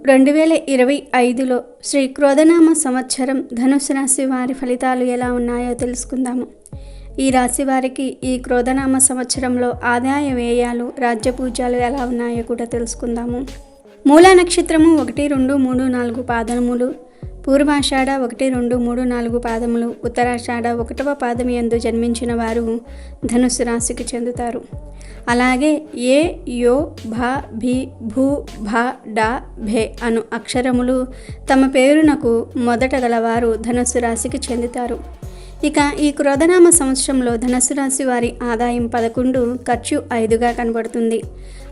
2025లో శ్రీ క్రోధనామ సంవత్సరం ధనుసు రాశి వారి ఫలితాలు ఎలా ఉన్నాయో తెలుసుకుందాము. ఈ రాశి వారికి ఈ క్రోధనామ సంవత్సరంలో ఆదాయ వ్యయాలు, రాజ్యపూజ్యాలు ఎలా ఉన్నాయో కూడా తెలుసుకుందాము. మూలా నక్షత్రము 1, 2, 3, 4 పాదములు, పూర్వాషాఢ 1, 2, 3, 4 పాదములు, ఉత్తరాషాఢ 1వ పాదం యందు జన్మించిన వారు ధనుస్సు రాశికి చెందుతారు. అలాగే ఏ, యో, భ, భి, భూ, భ, డ, భే అను అక్షరములు తమ పేరునకు మొదట గలవారు ధనుస్సు రాశికి చెందుతారు. ఇక ఈ క్రోధనామ సంవత్సరంలో ధనుస్సు రాశి వారి ఆదాయం 11, ఖర్చు 5గా కనబడుతుంది.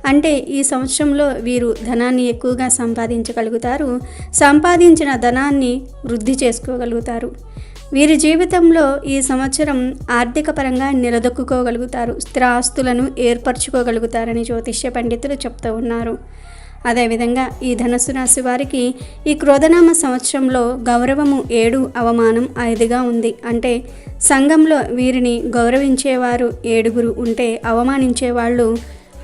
అంటే ఈ సంవత్సరంలో వీరు ధనాన్ని ఎక్కువగా సంపాదించగలుగుతారు. సంపాదించిన ధనాన్ని వృద్ధి చేసుకోగలుగుతారు. వీరి జీవితంలో ఈ సంవత్సరం ఆర్థిక పరంగా నిలదొక్కుకోగలుగుతారు. స్థిరాస్తులను ఏర్పరచుకోగలుగుతారని జ్యోతిష్య పండితులు చెప్తూ ఉన్నారు. అదేవిధంగా ఈ ధనుస్సు రాశి వారికి ఈ క్రోధనామ సంవత్సరంలో గౌరవము 7, అవమానం 5గా ఉంది. అంటే సంఘంలో వీరిని గౌరవించేవారు 7 ఉంటే అవమానించేవాళ్ళు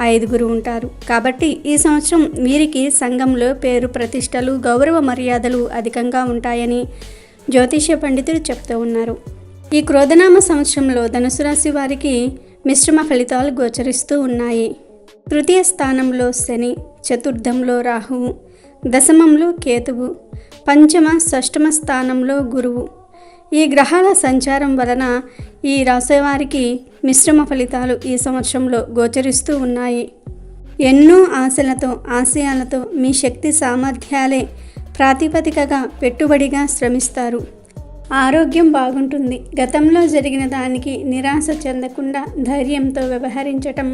5 ఉంటారు. కాబట్టి ఈ సంవత్సరం వీరికి సంఘంలో పేరు ప్రతిష్టలు, గౌరవ మర్యాదలు అధికంగా ఉంటాయని జ్యోతిష్య పండితులు చెప్తూ ఉన్నారు. ఈ క్రోధనామ సంవత్సరంలో ధనుసు రాశి వారికి మిశ్రమ ఫలితాలు గోచరిస్తూ ఉన్నాయి. తృతీయ స్థానంలో శని, చతుర్థంలో రాహువు, దశమంలో కేతువు, పంచమ, షష్టమ స్థానంలో గురువు. ఈ గ్రహాల సంచారం వలన ఈ రాశివారికి మిశ్రమ ఫలితాలు ఈ సంవత్సరంలో గోచరిస్తూ ఉన్నాయి. ఎన్నో ఆశలతో, ఆశయాలతో మీ శక్తి సామర్థ్యాలే ప్రాతిపదికగా పెట్టుబడిగా శ్రమిస్తారు. ఆరోగ్యం బాగుంటుంది. గతంలో జరిగిన దానికి నిరాశ చెందకుండా ధైర్యంతో వ్యవహరించటం,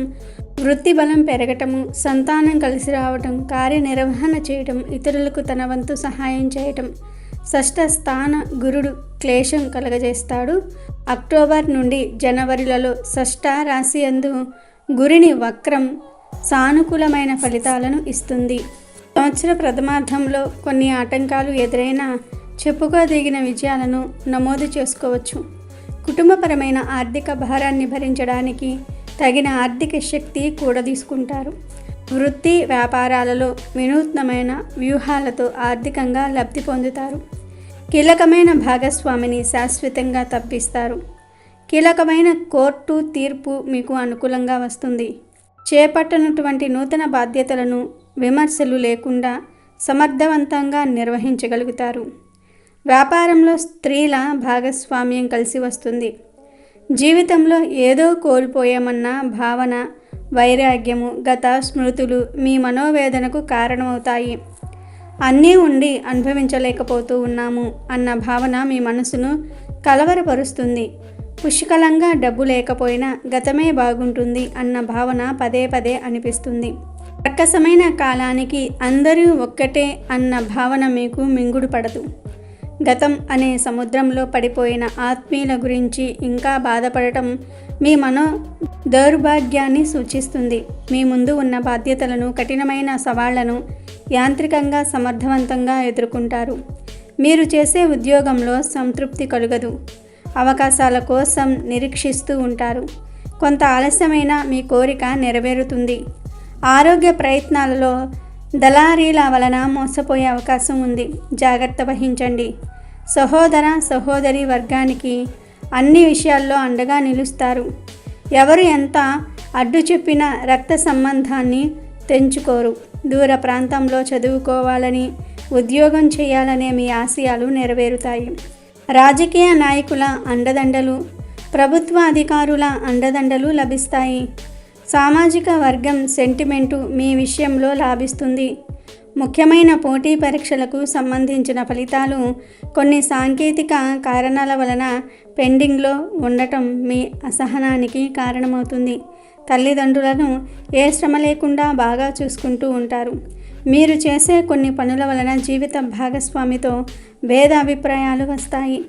వృత్తి బలం పెరగటము, సంతానం కలిసి రావటం, కార్యనిర్వహణ చేయటం, ఇతరులకు తన వంతు సహాయం చేయటం. షష్ఠ స్థాన గురుడు క్లేశం కలగజేస్తాడు. అక్టోబర్ నుండి జనవరిలలో షష్ఠ రాశి యందు గురుని వక్రం సానుకూలమైన ఫలితాలను ఇస్తుంది. సంవత్సర ప్రథమార్థంలో కొన్ని ఆటంకాలు ఎదురైనా చెప్పుకోదగిన విజయాలను నమోదు చేసుకోవచ్చు. కుటుంబపరమైన ఆర్థిక భారాన్ని భరించడానికి తగిన ఆర్థిక శక్తి కూడదీసుకుంటారు. వృత్తి వ్యాపారాలలో వినూత్నమైన వ్యూహాలతో ఆర్థికంగా లబ్ధి పొందుతారు. కీలకమైన భాగస్వామిని శాశ్వతంగా తప్పిస్తారు. కీలకమైన కోర్టు తీర్పు మీకు అనుకూలంగా వస్తుంది. చేపట్టనటువంటి నూతన బాధ్యతలను విమర్శలు లేకుండా సమర్థవంతంగా నిర్వహించగలుగుతారు. వ్యాపారంలో స్త్రీల భాగస్వామ్యం కలిసి వస్తుంది. జీవితంలో ఏదో కోల్పోయామన్న భావన, వైరాగ్యము, గత స్మృతులు మీ మనోవేదనకు కారణమవుతాయి. అన్నీ ఉండి అనుభవించలేకపోతూ ఉన్నాము అన్న భావన మీ మనసును కలవరపరుస్తుంది. పుష్కలంగా డబ్బు లేకపోయినా గతమే బాగుంటుంది అన్న భావన పదే పదే అనిపిస్తుంది. రక్కసమైన కాలానికి అందరూ ఒక్కటే అన్న భావన మీకు మింగుడు పడదు. గతం అనే సముద్రంలో పడిపోయిన ఆత్మీయుల గురించి ఇంకా బాధపడటం మీ మనో దౌర్భాగ్యాన్ని సూచిస్తుంది. మీ ముందు ఉన్న బాధ్యతలను, కఠినమైన సవాళ్లను యాంత్రికంగా సమర్థవంతంగా ఎదుర్కొంటారు. మీరు చేసే ఉద్యోగంలో సంతృప్తి కలుగదు. అవకాశాల కోసం నిరీక్షిస్తూ ఉంటారు. కొంత ఆలస్యమైన మీ కోరిక నెరవేరుతుంది. ఆరోగ్య ప్రయత్నాలలో దళారీల వలన మోసపోయే అవకాశం ఉంది. జాగ్రత్త వహించండి. సహోదర సహోదరి వర్గానికి అన్ని విషయాల్లో అండగా నిలుస్తారు. ఎవరు ఎంత అడ్డు చెప్పినా రక్త సంబంధాన్ని తెంచుకోరు. దూర ప్రాంతంలో చదువుకోవాలని, ఉద్యోగం చేయాలనే మీ ఆశయాలు నెరవేరుతాయి. రాజకీయ నాయకుల అండదండలు, ప్రభుత్వ అధికారుల అండదండలు లభిస్తాయి. సామాజిక వర్గం సెంటిమెంటు మీ విషయంలో లాభిస్తుంది. ముఖ్యమైన పోటీ పరీక్షలకు సంబంధించిన ఫలితాలు కొన్ని సాంకేతిక కారణాల వలన పెండింగ్లో ఉండటం మీ అసహనానికి కారణమవుతుంది. తల్లిదండ్రులను ఏ శ్రమ లేకుండా బాగా చూసుకుంటూ ఉంటారు. మీరు చేసే కొన్ని పనుల వలన జీవిత భాగస్వామితో భేదాభిప్రాయాలు వస్తాయి.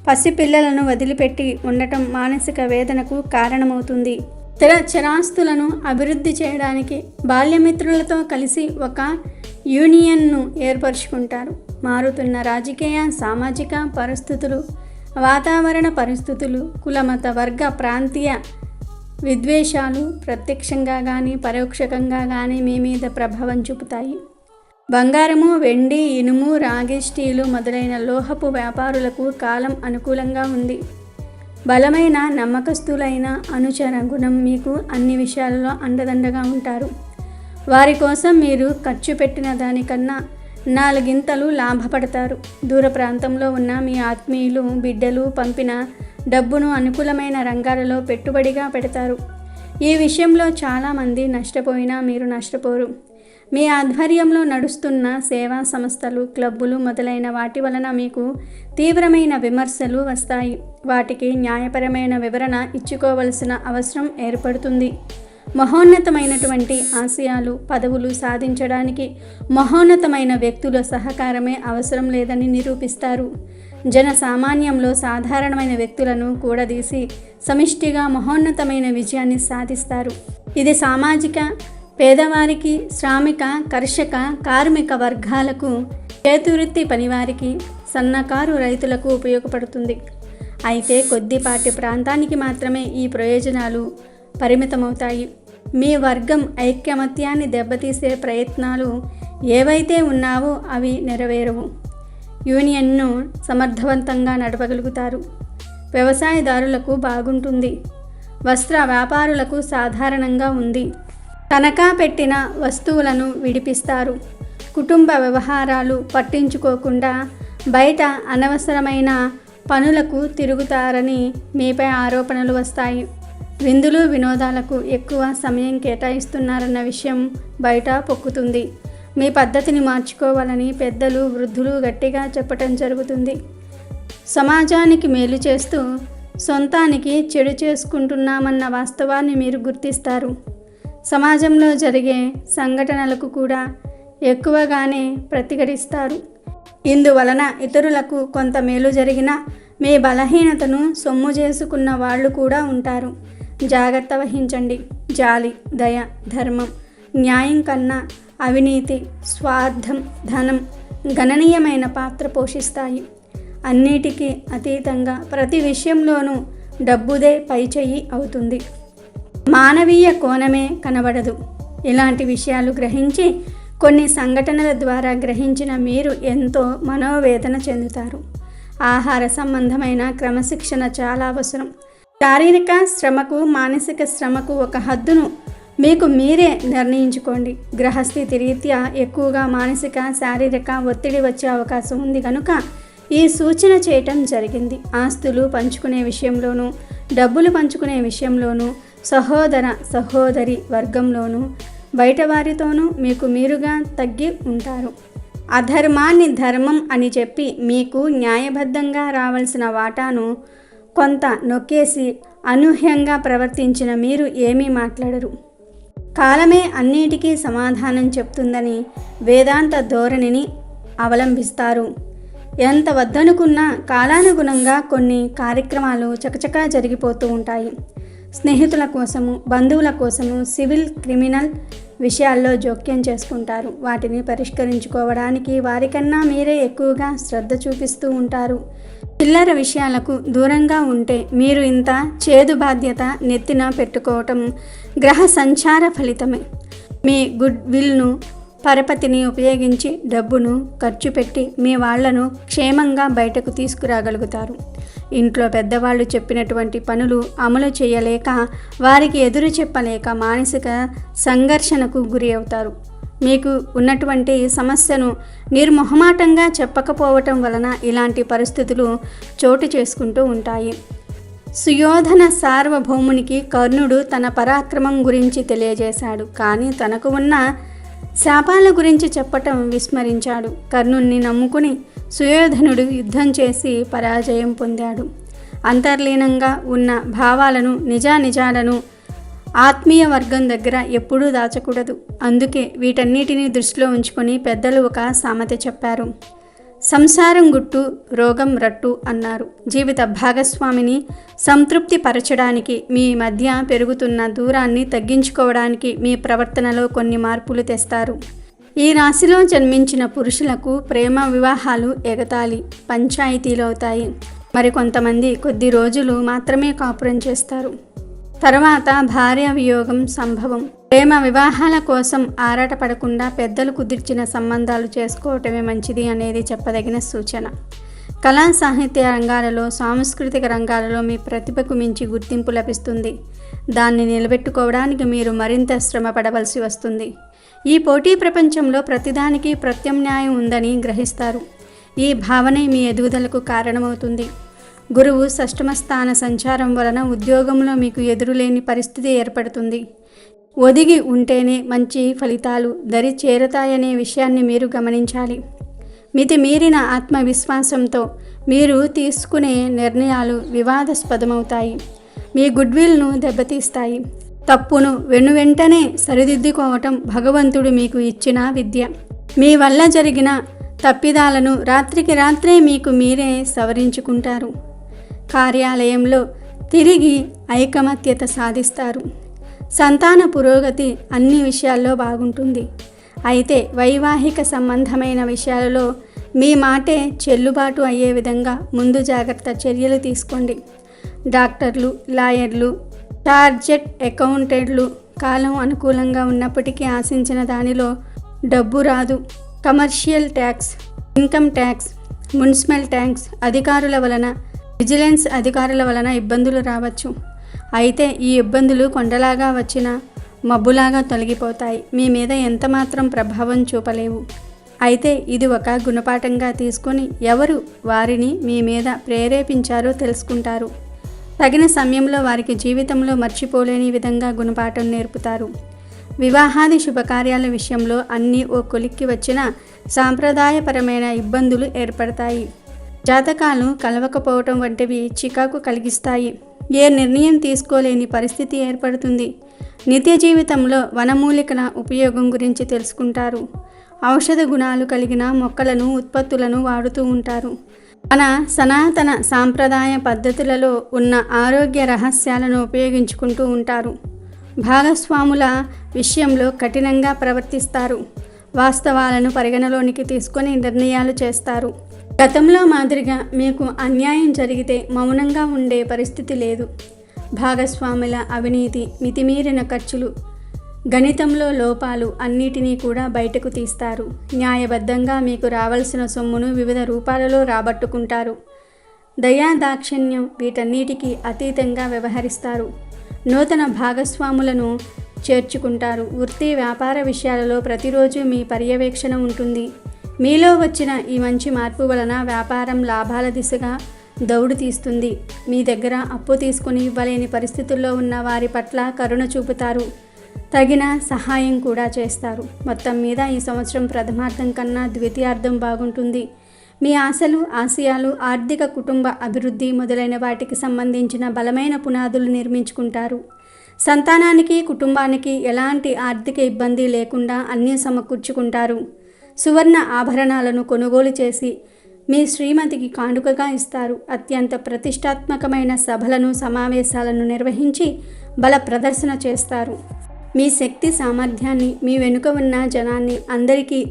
పసిపిల్లలను వదిలిపెట్టి ఉండటం మానసిక వేదనకు కారణమవుతుంది. చరాస్తులను అభివృద్ధి చేయడానికి బాల్యమిత్రులతో కలిసి ఒక యూనియన్ను ఏర్పరచుకుంటారు. మారుతున్న రాజకీయ, సామాజిక పరిస్థితులు, వాతావరణ పరిస్థితులు, కులమత వర్గ ప్రాంతీయ విద్వేషాలు ప్రత్యక్షంగా కానీ పరోక్షంగా కానీ మీ మీద ప్రభావం చూపుతాయి. బంగారము, వెండి, ఇనుము, రాగి, స్టీలు మొదలైన లోహపు వ్యాపారులకు కాలం అనుకూలంగా ఉంది. బలమైన నమ్మకస్తులైన అనుచర గుణం మీకు అన్ని విషయాలలో అండదండగా ఉంటారు. వారి కోసం మీరు ఖర్చు పెట్టిన దానికన్నా 4 లాభపడతారు. దూర ప్రాంతంలో ఉన్న మీ ఆత్మీయులు, బిడ్డలు పంపిన డబ్బును అనుకూలమైన రంగాలలో పెట్టుబడిగా పెడతారు. ఈ విషయంలో చాలామంది నష్టపోయినా మీరు నష్టపోరు. మీ ఆధ్వర్యంలో నడుస్తున్న సేవా సంస్థలు, క్లబ్బులు మొదలైన వాటి వలన మీకు తీవ్రమైన విమర్శలు వస్తాయి. వాటికి న్యాయపరమైన వివరణ ఇచ్చుకోవలసిన అవసరం ఏర్పడుతుంది. మహోన్నతమైనటువంటి ఆశయాలు, పదవులు సాధించడానికి మహోన్నతమైన వ్యక్తుల సహకారమే అవసరం లేదని నిరూపిస్తారు. జన సామాన్యంలో సాధారణమైన వ్యక్తులను కూడదీసి సమిష్టిగా మహోన్నతమైన విజయాన్ని సాధిస్తారు. ఇది సామాజిక, పేదవారికి, శ్రామిక, కర్షక, కార్మిక వర్గాలకు, చేతివృత్తి పనివారికి, సన్నకారు రైతులకు ఉపయోగపడుతుంది. అయితే కొద్దిపాటి ప్రాంతానికి మాత్రమే ఈ ప్రయోజనాలు పరిమితమవుతాయి. మీ వర్గం ఐకమత్యాన్ని దెబ్బతీసే ప్రయత్నాలు ఏవైతే ఉన్నావో అవి నెరవేరవు. యూనియన్ను సమర్థవంతంగా నడపగలుగుతారు. వ్యవసాయదారులకు బాగుంటుంది. వస్త్ర వ్యాపారులకు సాధారణంగా ఉంది. తనఖా పెట్టిన వస్తువులను విడిపిస్తారు. కుటుంబ వ్యవహారాలు పట్టించుకోకుండా బయట అనవసరమైన పనులకు తిరుగుతారని మీపై ఆరోపణలు వస్తాయి. విందులు, వినోదాలకు ఎక్కువ సమయం కేటాయిస్తున్నారన్న విషయం బయట పొక్కుతుంది. మీ పద్ధతిని మార్చుకోవాలని పెద్దలు, వృద్ధులు గట్టిగా చెప్పటం జరుగుతుంది. సమాజానికి మేలు చేస్తూ సొంతానికి చెడు చేసుకుంటున్నామన్న వాస్తవాన్ని మీరు గుర్తిస్తారు. సమాజంలో జరిగే సంఘటనలకు కూడా ఎక్కువగానే ప్రతిఘటిస్తారు. ఇందువలన ఇతరులకు కొంత మేలు జరిగినా మీ బలహీనతను సొమ్ము చేసుకున్న వాళ్ళు కూడా ఉంటారు. జాగ్రత్త వహించండి. జాలి, దయ, ధర్మం, న్యాయం కన్నా అవినీతి, స్వార్థం, ధనం గణనీయమైన పాత్ర పోషిస్తాయి. అన్నిటికీ అతీతంగా ప్రతి విషయంలోనూ డబ్బుదే పైచెయ్యి అవుతుంది. మానవీయ కోణమే కనబడదు. ఇలాంటి విషయాలు గ్రహించి కొన్ని సంఘటనల ద్వారా గ్రహించిన మీరు ఎంతో మనోవేదన చెందుతారు. ఆహార సంబంధమైన క్రమశిక్షణ చాలా అవసరం. శారీరక శ్రమకు, మానసిక శ్రమకు ఒక హద్దును మీకు మీరే నిర్ణయించుకోండి. గ్రహస్థితి రీత్యా ఎక్కువగా మానసిక, శారీరక ఒత్తిడి వచ్చే అవకాశం ఉంది కనుక ఈ సూచన చేయటం జరిగింది. ఆస్తులు పంచుకునే విషయంలోనూ, డబ్బులు పంచుకునే విషయంలోనూ, సహోదర సహోదరి వర్గంలోనూ, బయట వారితోనూ మీకు మీరుగా తగ్గి ఉంటారు. అధర్మాన్ని ధర్మం అని చెప్పి మీకు న్యాయబద్ధంగా రావాల్సిన వాటాను కొంత నొక్కేసి అనూహ్యంగా ప్రవర్తించిన మీరు ఏమీ మాట్లాడరు. కాలమే అన్నిటికీ సమాధానం చెప్తుందని వేదాంత ధోరణిని అవలంబిస్తారు. ఎంత వద్దనుకున్నా కాలానుగుణంగా కొన్ని కార్యక్రమాలు చకచకా జరిగిపోతూ ఉంటాయి. స్నేహితుల కోసము, బంధువుల కోసము సివిల్, క్రిమినల్ విషయాల్లో జోక్యం చేసుకుంటారు. వాటిని పరిష్కరించుకోవడానికి వారికన్నా మీరే ఎక్కువగా శ్రద్ధ చూపిస్తూ ఉంటారు. చిల్లర విషయాలకు దూరంగా ఉంటే మీరు ఇంత చేదు బాధ్యత నెత్తిన పెట్టుకోవటం గ్రహ సంచార ఫలితమే. మీ గుడ్ విల్ను, పరపతిని ఉపయోగించి డబ్బును ఖర్చు పెట్టి మీ వాళ్లను క్షేమంగా బయటకు తీసుకురాగలుగుతారు. ఇంట్లో పెద్దవాళ్ళు చెప్పినటువంటి పనులు అమలు చేయలేక, వారికి ఎదురు చెప్పలేక మానసిక సంఘర్షణకు గురి అవుతారు. మీకు ఉన్నటువంటి సమస్యను నిర్మొహమాటంగా చెప్పకపోవటం వలన ఇలాంటి పరిస్థితులు చోటు చేసుకుంటూ ఉంటాయి. సుయోధన సార్వభౌమునికి కర్ణుడు తన పరాక్రమం గురించి తెలియజేశాడు. కానీ తనకు ఉన్న శాపాల గురించి చెప్పటం విస్మరించాడు. కర్ణుణ్ణి నమ్ముకుని సుయోధనుడు యుద్ధం చేసి పరాజయం పొందాడు. అంతర్లీనంగా ఉన్న భావాలను, నిజాలను ఆత్మీయ వర్గం దగ్గర ఎప్పుడూ దాచకూడదు. అందుకే వీటన్నిటినీ దృష్టిలో ఉంచుకొని పెద్దలు ఒక సామెత చెప్పారు. సంసారం గుట్టు, రోగం రట్టు అన్నారు. జీవిత భాగస్వామిని సంతృప్తి పరచడానికి, మీ మధ్య పెరుగుతున్న దూరాన్ని తగ్గించుకోవడానికి మీ ప్రవర్తనలో కొన్ని మార్పులు తెస్తారు. ఈ రాశిలో జన్మించిన పురుషులకు ప్రేమ వివాహాలు ఎగతాళి, పంచాయతీలు అవుతాయి. మరికొంతమంది కొద్ది రోజులు మాత్రమే కాపురం చేస్తారు. తర్వాత భార్య వియోగం సంభవం. ప్రేమ వివాహాల కోసం ఆరాటపడకుండా పెద్దలు కుదిర్చిన సంబంధాలు చేసుకోవటమే మంచిది అనేది చెప్పదగిన సూచన. కళా సాహిత్య రంగాలలో, సాంస్కృతిక రంగాలలో మీ ప్రతిభకు మించి గుర్తింపు లభిస్తుంది. దాన్ని నిలబెట్టుకోవడానికి మీరు మరింత శ్రమ పడవలసి వస్తుంది. ఈ పోటీ ప్రపంచంలో ప్రతిదానికి ప్రత్యామ్నాయం ఉందని గ్రహిస్తారు. ఈ భావనే మీ ఎదుగుదలకు కారణమవుతుంది. గురువు షష్టమ స్థాన సంచారం వలన ఉద్యోగంలో మీకు ఎదురులేని పరిస్థితి ఏర్పడుతుంది. ఒదిగి ఉంటేనే మంచి ఫలితాలు దరి చేరతాయనే విషయాన్ని మీరు గమనించాలి. మితిమీరిన ఆత్మవిశ్వాసంతో మీరు తీసుకునే నిర్ణయాలు వివాదాస్పదమవుతాయి. మీ గుడ్విల్ను దెబ్బతీస్తాయి. తప్పును వెనువెంటనే సరిదిద్దుకోవటం భగవంతుడు మీకు ఇచ్చిన విద్య. మీ వల్ల జరిగిన తప్పిదాలను రాత్రికి రాత్రే మీకు మీరే సవరించుకుంటారు. కార్యాలయంలో తిరిగి ఐకమత్యత సాధిస్తారు. సంతాన పురోగతి అన్ని విషయాల్లో బాగుంటుంది. అయితే వైవాహిక సంబంధమైన విషయాలలో మీ మాటే చెల్లుబాటు అయ్యే విధంగా ముందు జాగ్రత్త చర్యలు తీసుకోండి. డాక్టర్లు, లాయర్లు, చార్టెడ్ అకౌంటెంట్లు కాలం అనుకూలంగా ఉన్నప్పటికీ ఆశించిన దానిలో డబ్బు రాదు. Commercial tax, income tax, municipal tax అధికారుల వలన, విజిలెన్స్ అధికారుల వలన ఇబ్బందులు రావచ్చు. అయితే ఈ ఇబ్బందులు కొండలాగా వచ్చిన మబ్బులాగా తొలగిపోతాయి. మీ మీద ఎంతమాత్రం ప్రభావం చూపలేవు. అయితే ఇది ఒక గుణపాఠంగా తీసుకొని ఎవరు వారిని మీ మీద ప్రేరేపించారో తెలుసుకుంటారు. తగిన సమయంలో వారికి జీవితంలో మర్చిపోలేని విధంగా గుణపాఠం నేర్పుతారు. వివాహాది శుభకార్యాల విషయంలో అన్నీ ఓ కొలిక్కి వచ్చిన సాంప్రదాయపరమైన ఇబ్బందులు ఏర్పడతాయి. జాతకాలు కలవకపోవటం వంటివి చికాకు కలిగిస్తాయి. ఏ నిర్ణయం తీసుకోలేని పరిస్థితి ఏర్పడుతుంది. నిత్య జీవితంలో వనమూలికల ఉపయోగం గురించి తెలుసుకుంటారు. ఔషధ గుణాలు కలిగిన మొక్కలను, ఉత్పత్తులను వాడుతూ ఉంటారు. మన సనాతన సాంప్రదాయ పద్ధతులలో ఉన్న ఆరోగ్య రహస్యాలను ఉపయోగించుకుంటూ ఉంటారు. భాగస్వాముల విషయంలో కఠినంగా ప్రవర్తిస్తారు. వాస్తవాలను పరిగణలోనికి తీసుకొని నిర్ణయాలు చేస్తారు. గతంలో మాదిరిగా మీకు అన్యాయం జరిగితే మౌనంగా ఉండే పరిస్థితి లేదు. భాగస్వాముల అవినీతి, మితిమీరిన ఖర్చులు, గణితంలో లోపాలు అన్నిటినీ కూడా బయటకు తీస్తారు. న్యాయబద్ధంగా మీకు రావాల్సిన సొమ్మును వివిధ రూపాలలో రాబట్టుకుంటారు. దయా దాక్షిణ్యం వీటన్నిటికీ అతీతంగా వ్యవహరిస్తారు. నూతన భాగస్వాములను చేర్చుకుంటారు. వృత్తి వ్యాపార విషయాలలో ప్రతిరోజు మీ పర్యవేక్షణ ఉంటుంది. మీలో వచ్చిన ఈ మంచి మార్పు వలన వ్యాపారం లాభాల దిశగా దౌడు తీస్తుంది. మీ దగ్గర అప్పు తీసుకుని ఇవ్వలేని పరిస్థితుల్లో ఉన్న వారి పట్ల కరుణ చూపుతారు. తగిన సహాయం కూడా చేస్తారు. మొత్తం మీద ఈ సంవత్సరం ప్రథమార్థం కన్నా ద్వితీయార్థం బాగుంటుంది. మీ ఆశలు, ఆశయాలు, ఆర్థిక, కుటుంబ అభివృద్ధి మొదలైన వాటికి సంబంధించిన బలమైన పునాదులు నిర్మించుకుంటారు. సంతానానికి, కుటుంబానికి ఎలాంటి ఆర్థిక ఇబ్బంది లేకుండా అన్నీ సమకూర్చుకుంటారు. సువర్ణ ఆభరణాలను కొనుగోలు చేసి మీ శ్రీమతికి కానుకగా ఇస్తారు. అత్యంత ప్రతిష్టాత్మకమైన సభలను, సమావేశాలను నిర్వహించి బల ప్రదర్శన చేస్తారు. మీ శక్తి సామర్థ్యాన్ని, మీ వెనుక ఉన్న జనాన్ని అందరికీ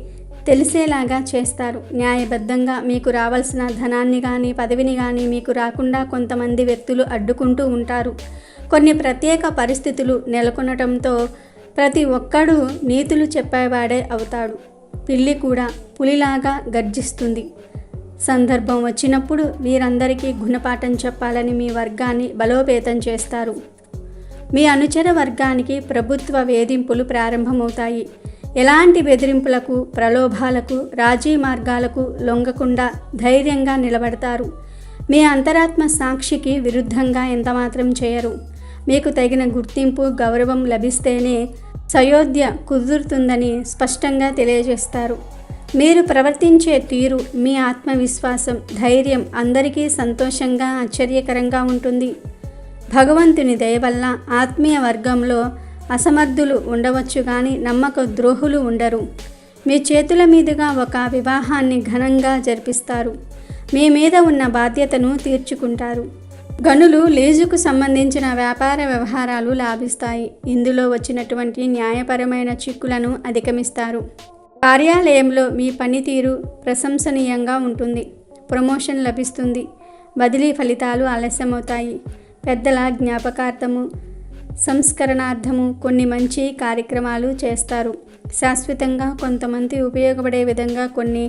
తెలిసేలాగా చేస్తారు. న్యాయబద్ధంగా మీకు రావాల్సిన ధనాన్ని కానీ, పదవిని కానీ మీకు రాకుండా కొంతమంది వ్యక్తులు అడ్డుకుంటూ ఉంటారు. కొన్ని ప్రత్యేక పరిస్థితులు నెలకొనటంతో ప్రతి ఒక్కడూ నీతులు చెప్పేవాడే అవుతాడు. పిల్లి కూడా పులిలాగా గర్జిస్తుంది. సందర్భం వచ్చినప్పుడు మీరందరికీ గుణపాఠం చెప్పాలని మీ వర్గాన్ని బలోపేతం చేస్తారు. మీ అనుచర వర్గానికి ప్రభుత్వ వేధింపులు ప్రారంభమవుతాయి. ఎలాంటి బెదిరింపులకు, ప్రలోభాలకు, రాజీ మార్గాలకు లొంగకుండా ధైర్యంగా నిలబడతారు. మీ అంతరాత్మ సాక్షికి విరుద్ధంగా ఎంతమాత్రం చేయరు. మీకు తగిన గుర్తింపు, గౌరవం లభిస్తేనే సయోధ్య కుదురుతుందని స్పష్టంగా తెలియజేస్తారు. మీరు ప్రవర్తించే తీరు, మీ ఆత్మవిశ్వాసం, ధైర్యం అందరికీ సంతోషంగా, ఆశ్చర్యకరంగా ఉంటుంది. భగవంతుని దయ వల్ల ఆత్మీయ వర్గంలో అసమర్థులు ఉండవచ్చు కానీ నమ్మక ద్రోహులు ఉండరు. మీ చేతుల మీదుగా ఒక వివాహాన్ని ఘనంగా జరిపిస్తారు. మీ మీద ఉన్న బాధ్యతను తీర్చుకుంటారు. గనులు, లీజుకు సంబంధించిన వ్యాపార వ్యవహారాలు లాభిస్తాయి. ఇందులో వచ్చినటువంటి న్యాయపరమైన చిక్కులను అధిగమిస్తారు. కార్యాలయంలో మీ పనితీరు ప్రశంసనీయంగా ఉంటుంది. ప్రమోషన్ లభిస్తుంది. బదిలీ ఫలితాలు ఆలస్యమవుతాయి. పెద్దల జ్ఞాపకార్థము సంస్కరణార్థము కొన్ని మంచి కార్యక్రమాలు చేస్తారు. శాశ్వతంగా కొంతమంది ఉపయోగపడే విధంగా కొన్ని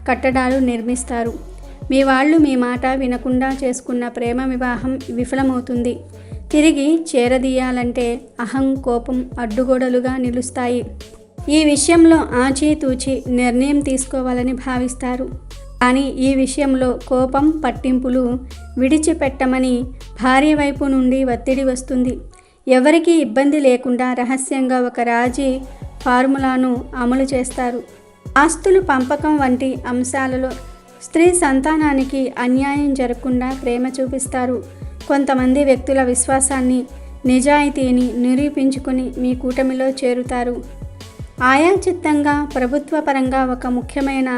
కట్టడాలు నిర్మిస్తారు. మీ వాళ్ళు మీ మాట వినకుండా చేసుకున్న ప్రేమ వివాహం విఫలమవుతుంది. తిరిగి చేరదీయాలంటే అహం, కోపం అడ్డుగోడలుగా నిలుస్తాయి. ఈ విషయంలో ఆచితూచి నిర్ణయం తీసుకోవాలని భావిస్తారు. కానీ ఈ విషయంలో కోపం, పట్టింపులు విడిచిపెట్టమని భార్య వైపు నుండి ఒత్తిడి వస్తుంది. ఎవరికీ ఇబ్బంది లేకుండా రహస్యంగా ఒక రాజీ ఫార్ములాను అమలు చేస్తారు. ఆస్తులు పంపకం వంటి అంశాలలో స్త్రీ సంతానానికి అన్యాయం జరగకుండా ప్రేమ చూపిస్తారు. కొంతమంది వ్యక్తుల విశ్వాసాన్ని, నిజాయితీని నిరూపించుకొని మీ కూటమిలో చేరుతారు. ఆయాచిత్తంగా ప్రభుత్వపరంగా ఒక ముఖ్యమైన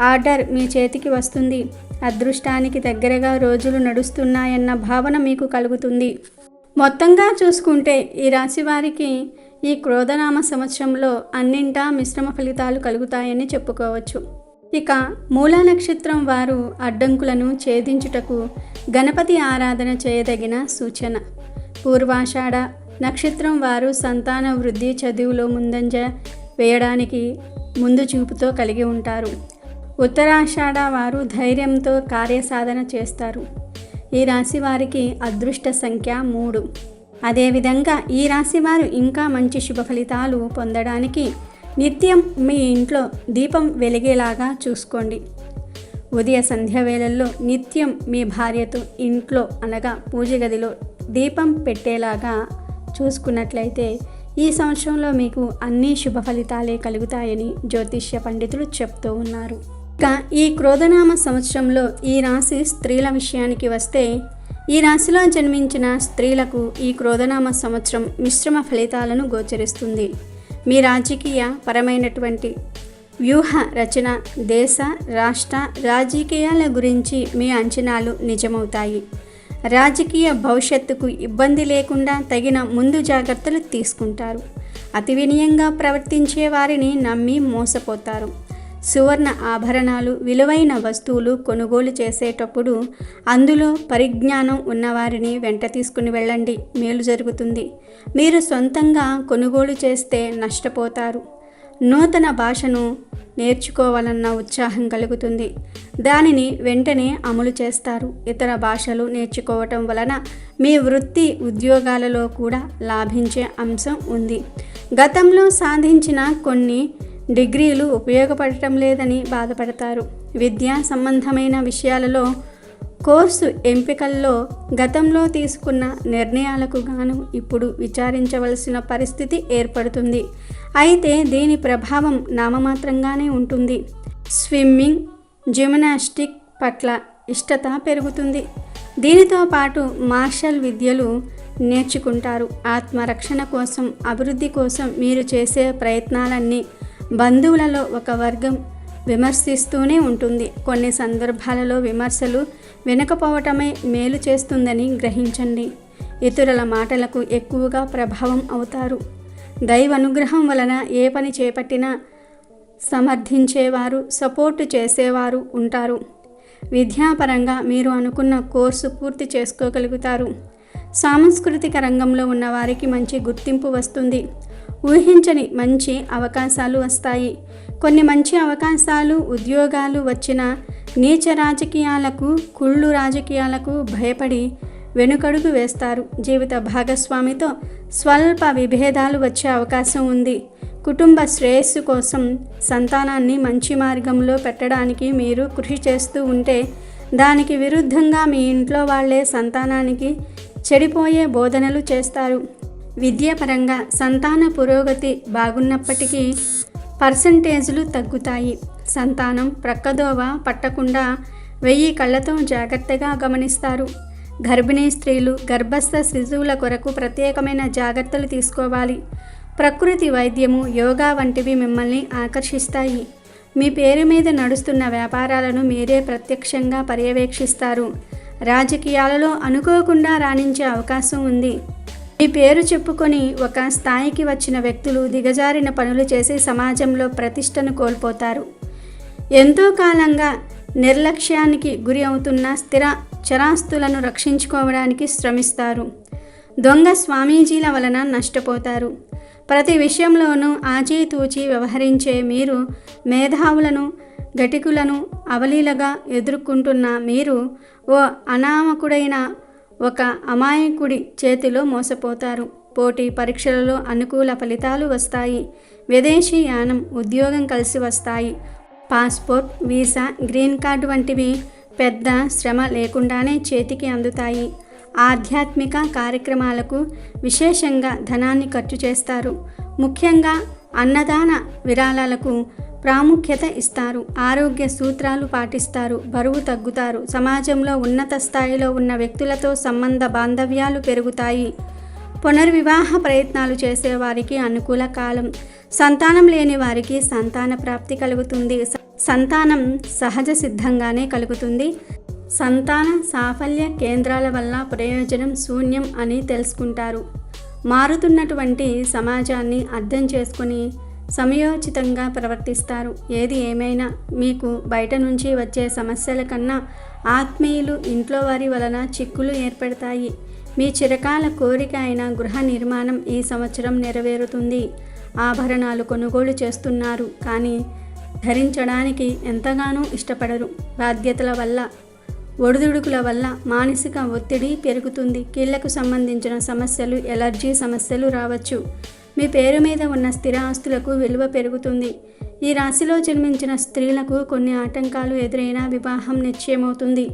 ఆర్డర్ మీ చేతికి వస్తుంది. అదృష్టానికి దగ్గరగా రోజులు నడుస్తున్నాయన్న భావన మీకు కలుగుతుంది. మొత్తంగా చూసుకుంటే ఈ రాశి వారికి ఈ క్రోధనామ సంవత్సరంలో అన్నింటా మిశ్రమ ఫలితాలు కలుగుతాయని చెప్పుకోవచ్చు. ఇక మూలా నక్షత్రం వారు అడ్డంకులను ఛేదించుటకు గణపతి ఆరాధన చేయదగిన సూచన. పూర్వాషాఢ నక్షత్రం వారు సంతాన వృద్ధి, చదువులో ముందంజ వేయడానికి ముందు చూపుతో కలిగి ఉంటారు. ఉత్తరాషాఢ వారు ధైర్యంతో కార్యసాధన చేస్తారు. ఈ రాశి వారికి అదృష్ట సంఖ్య 3. అదేవిధంగా ఈ రాశి వారు ఇంకా మంచి శుభ ఫలితాలు పొందడానికి నిత్యం మీ ఇంట్లో దీపం వెలిగేలాగా చూసుకోండి. ఉదయ సంధ్య వేళల్లో నిత్యం మీ భార్యతో ఇంట్లో అనగా పూజ గదిలో దీపం పెట్టేలాగా చూసుకున్నట్లయితే ఈ సంవత్సరంలో మీకు అన్ని శుభ ఫలితాలే కలుగుతాయని జ్యోతిష్య పండితులు చెప్తూ ఉన్నారు. ఇక ఈ క్రోధనామ సంవత్సరంలో ఈ రాశి స్త్రీల విషయానికి వస్తే, ఈ రాశిలో జన్మించిన స్త్రీలకు ఈ క్రోధనామ సంవత్సరం మిశ్రమ ఫలితాలను గోచరిస్తుంది. మీ రాజకీయ పరమైనటువంటి వ్యూహ రచన, దేశ, రాష్ట్ర రాజకీయాల గురించి మీ అంచనాలు నిజమవుతాయి. రాజకీయ భవిష్యత్తుకు ఇబ్బంది లేకుండా తగిన ముందు జాగ్రత్తలు తీసుకుంటారు. అతి వినయంగా ప్రవర్తించే వారిని నమ్మి మోసపోతారు. సువర్ణ ఆభరణాలు, విలువైన వస్తువులు కొనుగోలు చేసేటప్పుడు అందులో పరిజ్ఞానం ఉన్నవారిని వెంట తీసుకుని వెళ్ళండి, మేలు జరుగుతుంది. మీరు సొంతంగా కొనుగోలు చేస్తే నష్టపోతారు. నూతన భాషను నేర్చుకోవాలన్న ఉత్సాహం కలుగుతుంది. దానిని వెంటనే అమలు చేస్తారు. ఇతర భాషలు నేర్చుకోవటం వలన మీ వృత్తి, ఉద్యోగాలలో కూడా లాభించే అంశం ఉంది. గతంలో సాధించిన కొన్ని డిగ్రీలు ఉపయోగపడటం లేదని బాధపడతారు. విద్యా సంబంధమైన విషయాలలో కోర్సు ఎంపికల్లో గతంలో తీసుకున్న నిర్ణయాలకు గాను ఇప్పుడు విచారించవలసిన పరిస్థితి ఏర్పడుతుంది. అయితే దీని ప్రభావం నామమాత్రంగానే ఉంటుంది. స్విమ్మింగ్, జిమ్నాస్టిక్ పట్ల ఇష్టత పెరుగుతుంది. దీనితో పాటు మార్షల్ విద్యలు నేర్చుకుంటారు. ఆత్మరక్షణ కోసం, అభివృద్ధి కోసం మీరు చేసే ప్రయత్నాలన్నీ బంధువులలో ఒక వర్గం విమర్శిస్తూనే ఉంటుంది. కొన్ని సందర్భాలలో విమర్శలు వినకపోవటమే మేలు చేస్తుందని గ్రహించండి. ఇతరుల మాటలకు ఎక్కువగా ప్రభావం అవుతారు. దైవ అనుగ్రహం వలన ఏ పని చేపట్టినా సమర్థించేవారు, సపోర్టు చేసేవారు ఉంటారు. విద్యాపరంగా మీరు అనుకున్న కోర్సు పూర్తి చేసుకోగలుగుతారు. సాంస్కృతిక రంగంలో ఉన్న వారికి మంచి గుర్తింపు వస్తుంది. ఊహించని మంచి అవకాశాలు వస్తాయి. కొన్ని మంచి అవకాశాలు, ఉద్యోగాలు వచ్చిన నీచ రాజకీయాలకు, కుళ్ళు రాజకీయాలకు భయపడి వెనుకడుగు వేస్తారు. జీవిత భాగస్వామితో స్వల్ప విభేదాలు వచ్చే అవకాశం ఉంది. కుటుంబ శ్రేయస్సు కోసం సంతానాన్ని మంచి మార్గంలో పెట్టడానికి మీరు కృషి చేస్తూ ఉంటే, దానికి విరుద్ధంగా మీ ఇంట్లో వాళ్ళే సంతానానికి చెడిపోయే బోధనలు చేస్తారు. విద్యాపరంగా సంతాన పురోగతి బాగున్నప్పటికీ పర్సంటేజీలు తగ్గుతాయి. సంతానం ప్రక్కదోవ పట్టకుండా 1000 కళ్ళతో జాగ్రత్తగా గమనిస్తారు. గర్భిణీ స్త్రీలు, గర్భస్థ శిశువుల కొరకు ప్రత్యేకమైన జాగ్రత్తలు తీసుకోవాలి. ప్రకృతి వైద్యము, యోగా వంటివి మిమ్మల్ని ఆకర్షిస్తాయి. మీ పేరు మీద నడుస్తున్న వ్యాపారాలను మీరే ప్రత్యక్షంగా పర్యవేక్షిస్తారు. రాజకీయాలలో అనుకోకుండా రాణించే అవకాశం ఉంది. మీ పేరు చెప్పుకొని ఒక స్థాయికి వచ్చిన వ్యక్తులు దిగజారిన పనులు చేసి సమాజంలో ప్రతిష్టను కోల్పోతారు. ఎంతో కాలంగా నిర్లక్ష్యానికి గురి అవుతున్న స్థిర చరాస్తులను రక్షించుకోవడానికి శ్రమిస్తారు. దొంగ స్వామీజీల వలన నష్టపోతారు. ప్రతి విషయంలోనూ ఆచితూచి వ్యవహరించే మీరు మేధావులను, ఘటికులను అవలీలగా ఎదుర్కొంటున్న మీరు ఓ అనామకుడైన ఒక అమాయకుడి చేతిలో మోసపోతారు. పోటీ పరీక్షలలో అనుకూల ఫలితాలు వస్తాయి. విదేశీ యానం, ఉద్యోగం కలిసి వస్తాయి. పాస్పోర్ట్, వీసా, గ్రీన్ కార్డు వంటివి పెద్ద శ్రమ లేకుండానే చేతికి అందుతాయి. ఆధ్యాత్మిక కార్యక్రమాలకు విశేషంగా ధనాన్ని ఖర్చు చేస్తారు. ముఖ్యంగా అన్నదాన విరాళాలకు ప్రాముఖ్యత ఇస్తారు. ఆరోగ్య సూత్రాలు పాటిస్తారు. బరువు తగ్గుతారు. సమాజంలో ఉన్నత స్థాయిలో ఉన్న వ్యక్తులతో సంబంధ బాంధవ్యాలు పెరుగుతాయి. పునర్వివాహ ప్రయత్నాలు చేసేవారికి అనుకూల కాలం. సంతానం లేని వారికి సంతాన ప్రాప్తి కలుగుతుంది. సంతానం సహజ సిద్ధంగానే కలుగుతుంది. సంతాన సాఫల్య కేంద్రాల వల్ల ప్రయోజనం శూన్యం అని తెలుసుకుంటారు. మారుతున్నటువంటి సమాజాన్ని అర్థం చేసుకుని సమయోచితంగా ప్రవర్తిస్తారు. ఏది ఏమైనా మీకు బయట నుంచి వచ్చే సమస్యల కన్నా ఆత్మీయులు, ఇంట్లో వారి వలన చిక్కులు ఏర్పడతాయి. మీ చిరకాల కోరిక అయిన గృహ నిర్మాణం ఈ సంవత్సరం నెరవేరుతుంది. ఆభరణాలు కొనుగోలు చేస్తున్నారు, కానీ ధరించడానికి ఎంతగానో ఇష్టపడరు. బాధ్యతల వల్ల, ఒడిదుడుకుల వల్ల మానసిక ఒత్తిడి పెరుగుతుంది. కీళ్లకు సంబంధించిన సమస్యలు, ఎలర్జీ సమస్యలు రావచ్చు. మీ పేరు మీద ఉన్న స్థిర ఆస్తులకు విలువ పెరుగుతుంది. ఈ రాశిలో జన్మించిన స్త్రీలకు కొన్ని ఆటంకాలు ఎదురైనా వివాహం నిశ్చయమవుతుంది.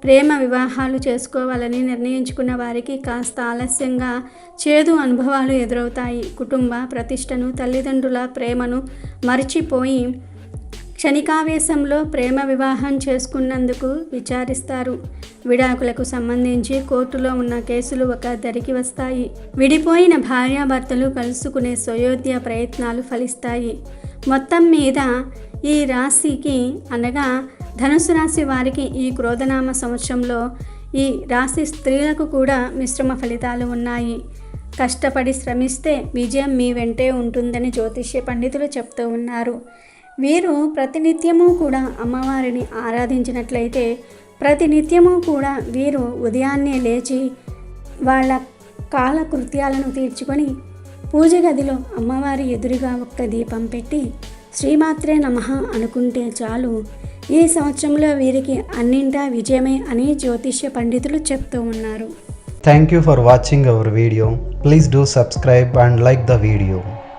ప్రేమ వివాహాలు చేసుకోవాలని నిర్ణయించుకున్న వారికి కాస్త ఆలస్యంగా చేదు అనుభవాలు ఎదురవుతాయి. కుటుంబ ప్రతిష్టను, తల్లిదండ్రుల ప్రేమను మరిచిపోయి క్షణికావేశంలో ప్రేమ వివాహం చేసుకున్నందుకు విచారిస్తారు. విడాకులకు సంబంధించి కోర్టులో ఉన్న కేసులు ఒక దరికి వస్తాయి. విడిపోయిన భార్యాభర్తలు కలుసుకునే సయోధ్య ప్రయత్నాలు ఫలిస్తాయి. మొత్తం మీద ఈ రాశికి అనగా ధనుసు రాశి వారికి ఈ క్రోధనామ సంవత్సరంలో ఈ రాశి స్త్రీలకు కూడా మిశ్రమ ఫలితాలు ఉన్నాయి. కష్టపడి శ్రమిస్తే విజయం మీ వెంటే ఉంటుందని జ్యోతిష్య పండితులు చెప్తూ ఉన్నారు. వీరు ప్రతినిత్యము కూడా అమ్మవారిని ఆరాధించినట్లయితే, ప్రతినిత్యము కూడా వీరు ఉదయాన్నే లేచి వాళ్ళ కాలకృత్యాలను తీర్చుకొని పూజ గదిలో అమ్మవారి ఎదురుగా ఒక్క దీపం పెట్టి శ్రీమాత్రే నమః అనుకుంటే చాలు. ఈ సంవత్సరంలో వీరికి అన్నింటా విజయమే అని జ్యోతిష్య పండితులు చెప్తూ ఉన్నారు. Thank you for watching our video. Please do subscribe and like the video.